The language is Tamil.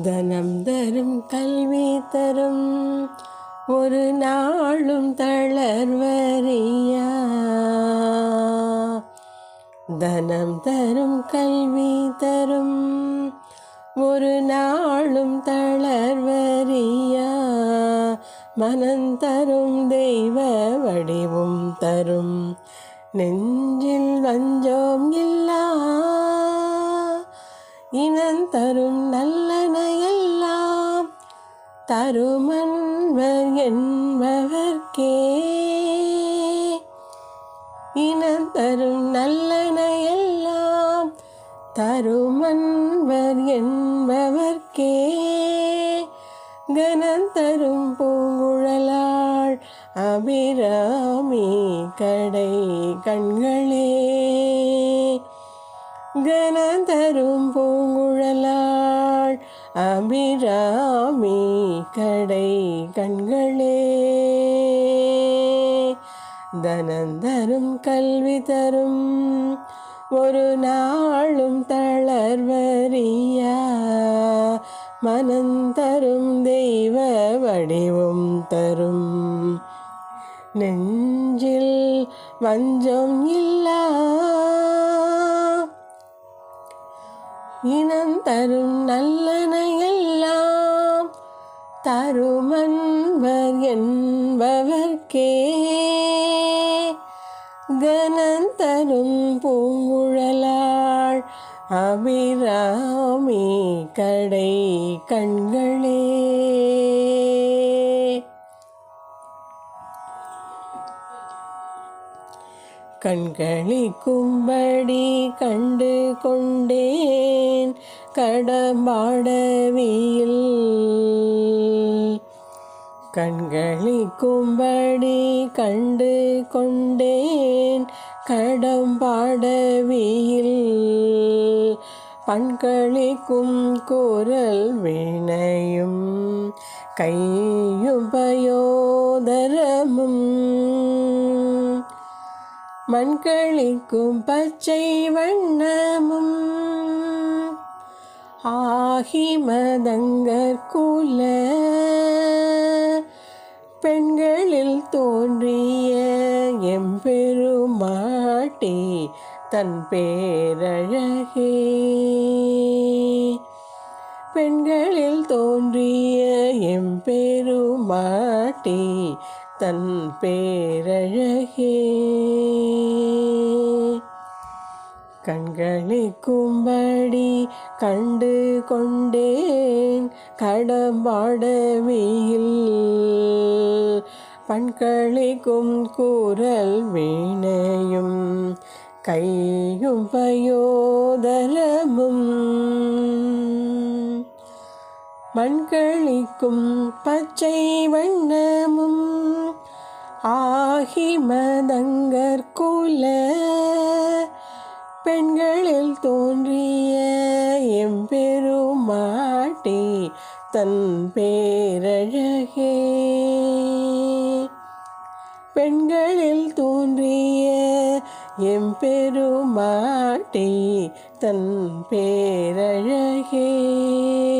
தனம் தரும் கல்வி தரும் ஒரு நாளும் தளர்வறியா. தனம் தரும் கல்வி தரும் ஒரு நாளும் தளர்வறியா. மனம் தரும் தெய்வ வடிவும் தரும் நெஞ்சில் வஞ்சம் இல்லா. இனம் தரும் நல்லனையெல்லாம் தருமன்வர் என்பவர்க்கே. இனம் தரும் நல்லனையெல்லாம் தருமன்வர் என்பவர்க்கே. கனம் தரும் பூங்குழலாள் அபிராமி கடை கண்களே. கனம் தரும் பூங்குழலாள் அபிராமி கடை கண்களே. தனம் தரும் கல்வி தரும் ஒரு நாளும் தளர்வறியா. மனம் தரும் தெய்வ வடிவும் தரும் நெஞ்சில் வஞ்சம் இல்லா. இனம் தரும் நல்லனையெல்லாம் தருமன்வர் என்பவர்க்கே. கனம் தரும் பூங்குழலாள் அபிராமி கடை கண்களே. கண்களிக்கும்படி கண்டு கொண்டேன் கடம்பாடவியில். கண்களிக்கும்படி கண்டு கொண்டேன் கடம்பாடவியில். பண்களிக்கும் குரல் வீணையும் கையுபயோதரமும். மண்களிக்கும் பச்சை வண்ணமும் ஆகி மதங்கற்குல பெண்களில் தோன்றிய எம்பெருமாட்டி தன் பேரழகே. பெண்களில் தோன்றிய எம்பெருமாட்டி தன் பேரழகே. கண்களிக்கும்படி கண்டு கொண்டேன் கடம்பாடவியில். பண்களிக்கும் குரல் வீணையும் கையுபயோதரமும். மண்களிக்கும் பச்சை வண்ணமும் ஆகி மதங்கற்குல பெண்களில் தோன்றிய எம்பெருமாட்டி தன் பேரழகே. பெண்களில் தோன்றிய எம்பெருமாட்டி தன் பேரழகே.